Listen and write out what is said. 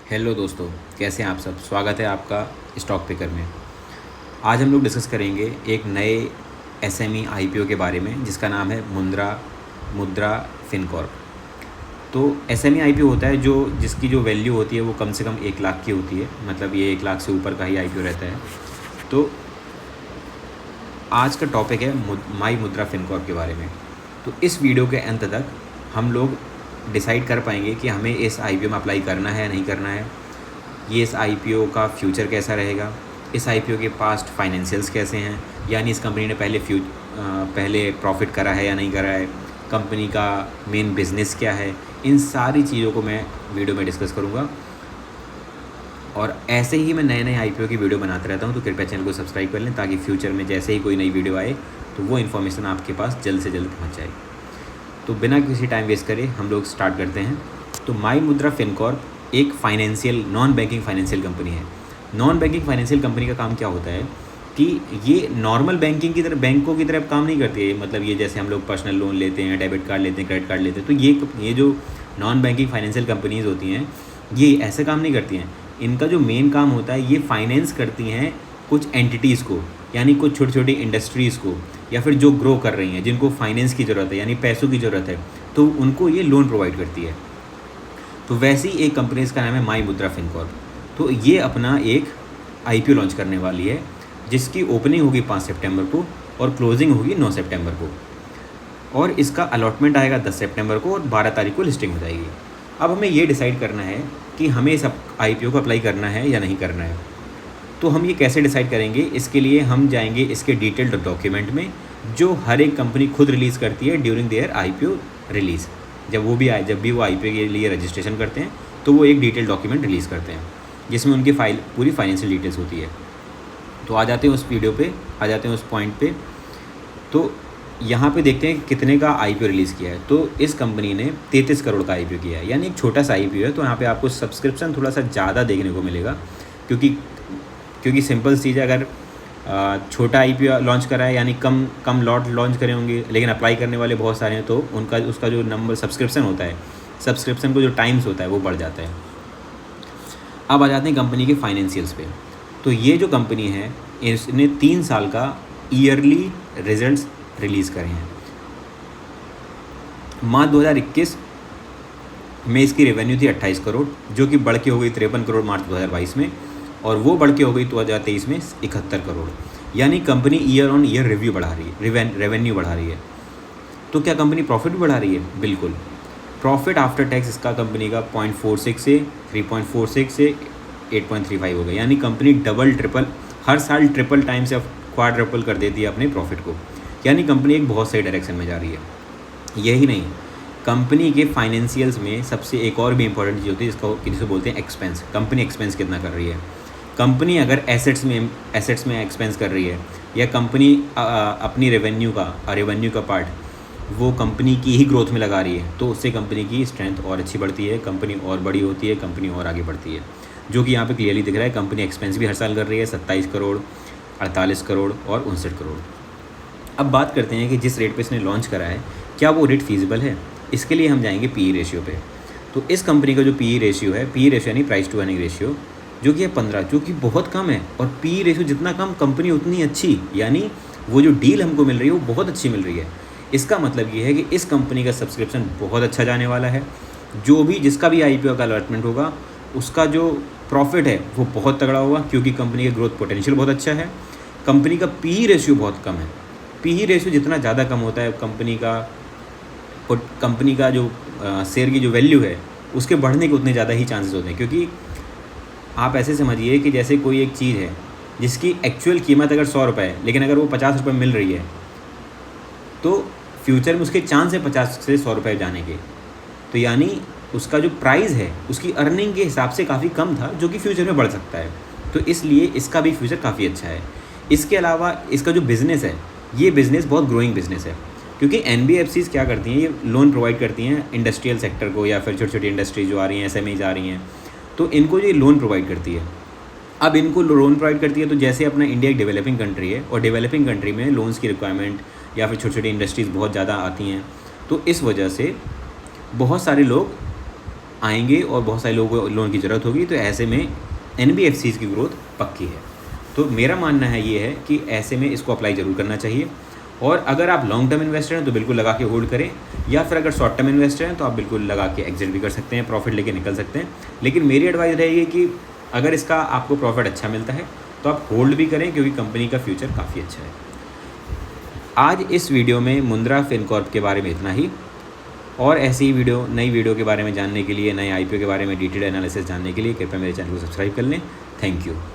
Hello दोस्तों, कैसे हैं आप सब। स्वागत है आपका स्टॉक पिकर में। आज हम लोग डिस्कस करेंगे एक नए एसएमई आईपीओ के बारे में जिसका नाम है मुद्रा फिनकॉर्प। तो एसएमई आईपीओ होता है जिसकी जो वैल्यू होती है वो कम से कम 1 लाख की होती है। मतलब ये 1 लाख से ऊपर का ही आईपीओ रहता है। तो आज का टॉपिक है माई मुद्रा फिनकॉर्प के बारे में। तो इस वीडियो के अंत तक हम लोग डिसाइड कर पाएंगे कि हमें इस आईपीओ में अप्लाई करना है या नहीं करना है, ये इस आईपीओ का फ्यूचर कैसा रहेगा, इस आईपीओ के पास्ट फाइनेंशियल्स कैसे हैं, यानी इस कंपनी ने पहले प्रॉफिट करा है या नहीं करा है, कंपनी का मेन बिजनेस क्या है। इन सारी चीज़ों को मैं वीडियो में डिस्कस करूँगा। और ऐसे ही मैं नए नए आईपीओ की वीडियो बनाता रहता हूँ, तो कृपया चैनल को सब्सक्राइब कर लें ताकि फ्यूचर में जैसे ही कोई नई वीडियो आए तो वो इन्फॉर्मेशन आपके पास जल्द से जल्द पहुँच जाए। तो बिना किसी टाइम वेस्ट करे हम लोग स्टार्ट करते हैं। तो माई मुद्रा फिनकॉर्प एक नॉन बैंकिंग फाइनेंशियल कंपनी है। नॉन बैंकिंग फाइनेंशियल कंपनी का काम क्या होता है कि ये नॉर्मल बैंकों की तरह काम नहीं करती है। मतलब ये जैसे हम लोग पर्सनल लोन लेते हैं, डेबिट कार्ड लेते हैं, क्रेडिट कार्ड लेते हैं, तो ये जो नॉन बैंकिंग फाइनेंशियल कंपनीज़ होती हैं ये ऐसे काम नहीं करती हैं। इनका जो मेन काम होता है, ये फाइनेंस करती हैं कुछ एंटिटीज़ को, यानी कुछ छोटी छोटी इंडस्ट्रीज़ को, या फिर जो ग्रो कर रही हैं, जिनको फाइनेंस की ज़रूरत है, यानी पैसों की ज़रूरत है, तो उनको ये लोन प्रोवाइड करती है। तो वैसी एक कंपनी, इसका नाम है माई मुद्रा फिनकॉर्प। तो ये अपना एक आईपीओ लॉन्च करने वाली है जिसकी ओपनिंग होगी 5 सितंबर को और क्लोजिंग होगी 9 सितंबर को। और इसका अलॉटमेंट आएगा 10 सितंबर को और 12 तारीख को लिस्टिंग हो जाएगी। अब हमें ये डिसाइड करना है कि हमें इस आईपीओ को अप्लाई करना है या नहीं करना है। तो हम ये कैसे डिसाइड करेंगे, इसके लिए हम जाएंगे इसके डिटेल्ड डॉक्यूमेंट में जो हर एक कंपनी खुद रिलीज़ करती है ड्यूरिंग देयर आईपीओ रिलीज़। जब भी वो आईपीओ के लिए रजिस्ट्रेशन करते हैं तो वो एक डिटेल डॉक्यूमेंट रिलीज़ करते हैं जिसमें उनकी पूरी फाइनेंशियल डिटेल्स होती है। तो आ जाते हैं उस पॉइंट पे। तो यहाँ पे देखते हैं कितने का आईपीओ रिलीज़ किया है। तो इस कंपनी ने 33 करोड़ का आईपीओ किया है, यानी एक छोटा सा आईपीओ है। तो यहाँ पे आपको सब्सक्रिप्शन थोड़ा सा ज़्यादा देखने को मिलेगा, क्योंकि सिंपल चीज़ है, अगर छोटा आईपीओ लॉन्च करा है यानी कम लॉट लॉन्च करे होंगे, लेकिन अप्लाई करने वाले बहुत सारे हैं, तो उसका जो नंबर सब्सक्रिप्शन होता है, सब्सक्रिप्शन को जो टाइम्स होता है वो बढ़ जाता है। अब आ जाते हैं कंपनी के फाइनेंशियल्स पे। तो ये जो कंपनी है इसने 3 साल का ईयरली रिजल्ट्स रिलीज़ करे हैं। मार्च 2021 में इसकी रेवेन्यू थी 28 करोड़, जो कि बढ़ के हो गई 53 करोड़ मार्च 2022 में, और वो बढ़ के हो गई 2023 में 71 करोड़। यानी company year on year revenue बढ़ा रही है। तो क्या कंपनी प्रॉफिट भी बढ़ा रही है? बिल्कुल। प्रॉफिट आफ्टर टैक्स इसका कंपनी का 0.46 से 3.46 से 8.35 हो गया। यानी कंपनी हर साल ट्रिपल टाइम से क्वाड्रपल कर देती है अपने प्रॉफिट को। यानी कंपनी एक बहुत सही डायरेक्शन में जा रही है। यही नहीं, कंपनी के फाइनेंशियल्स में सबसे एक और भी इंपॉर्टेंट चीज़ होती है जिसे बोलते हैं एक्सपेंस। कंपनी एक्सपेंस कितना कर रही है। कंपनी अगर एसेट्स में एक्सपेंस कर रही है, या कंपनी अपनी रेवेन्यू का पार्ट वो कंपनी की ही ग्रोथ में लगा रही है, तो उससे कंपनी की स्ट्रेंथ और अच्छी बढ़ती है, कंपनी और बड़ी होती है, कंपनी और आगे बढ़ती है, जो कि यहाँ पे क्लियरली दिख रहा है। कंपनी एक्सपेंस भी हर साल कर रही है, 27 करोड़, 48 करोड़ और 59 करोड़। अब बात करते हैं कि जिस रेट पे इसने लॉन्च करा है, क्या वो रेट फीजिबल है। इसके लिए हम जाएंगे पीई रेशियो पे। तो इस कंपनी का जो पीई रेशियो यानी प्राइस टू अर्निंग रेशियो, जो कि है 15, जो कि बहुत कम है। और पीई रेशियो जितना कम, कंपनी उतनी अच्छी, यानी वो जो डील हमको मिल रही है वो बहुत अच्छी मिल रही है। इसका मतलब ये है कि इस कंपनी का सब्सक्रिप्शन बहुत अच्छा जाने वाला है। जिसका भी आईपीओ का अलॉटमेंट होगा, उसका जो प्रॉफिट है वो बहुत तगड़ा होगा, क्योंकि कंपनी का ग्रोथ पोटेंशियल बहुत अच्छा है। कंपनी का पीई रेशियो बहुत कम है। पीई रेशियो जितना ज़्यादा कम होता है, कंपनी का जो शेयर की जो वैल्यू है उसके बढ़ने के उतने ज़्यादा ही चांसेस होते हैं। क्योंकि आप ऐसे समझिए कि जैसे कोई एक चीज़ है जिसकी एक्चुअल कीमत अगर 100 रुपये है, लेकिन अगर वो 50 रुपये मिल रही है, तो फ्यूचर में उसके चांस है 50 से 100 रुपये जाने के। तो यानी उसका जो प्राइस है उसकी अर्निंग के हिसाब से काफ़ी कम था, जो कि फ्यूचर में बढ़ सकता है। तो इसलिए इसका भी फ्यूचर काफ़ी अच्छा है। इसके अलावा इसका जो बिज़नेस है, ये बिज़नेस बहुत ग्रोइंग बिज़नेस है, क्योंकि एनबीएफसीज़ क्या करती हैं, ये लोन प्रोवाइड करती हैं इंडस्ट्रियल सेक्टर को, या फिर छोटी छोटी इंडस्ट्रीज जो आ रही हैं, एसएमईज आ रही हैं, तो इनको ये लोन प्रोवाइड करती है। अब इनको लोन प्रोवाइड करती है, तो जैसे अपना इंडिया एक डेवलपिंग कंट्री है, और डेवलपिंग कंट्री में लोन्स की रिक्वायरमेंट या फिर छोटी छोटी इंडस्ट्रीज़ बहुत ज़्यादा आती हैं, तो इस वजह से बहुत सारे लोग आएंगे और बहुत सारे लोगों को लोन की ज़रूरत होगी, तो ऐसे में NBFCs की ग्रोथ पक्की है। तो मेरा मानना है ये है कि ऐसे में इसको अप्लाई ज़रूर करना चाहिए। और अगर आप लॉन्ग टर्म इन्वेस्टर हैं तो बिल्कुल लगा के होल्ड करें, या फिर अगर शॉर्ट टर्म इन्वेस्टर हैं तो आप बिल्कुल लगा के एग्जिट भी कर सकते हैं, प्रॉफिट लेके निकल सकते हैं। लेकिन मेरी एडवाइस रहेगी कि अगर इसका आपको प्रॉफिट अच्छा मिलता है तो आप होल्ड भी करें, क्योंकि कंपनी का फ्यूचर काफ़ी अच्छा है। आज इस वीडियो में मुंद्रा फिनकॉर्प के बारे में इतना ही। और ऐसी ही नई वीडियो के बारे में जानने के लिए, नए IPO के बारे में डिटेल एनालिसिस जानने के लिए कृपया मेरे चैनल को सब्सक्राइब कर लें। Thank you.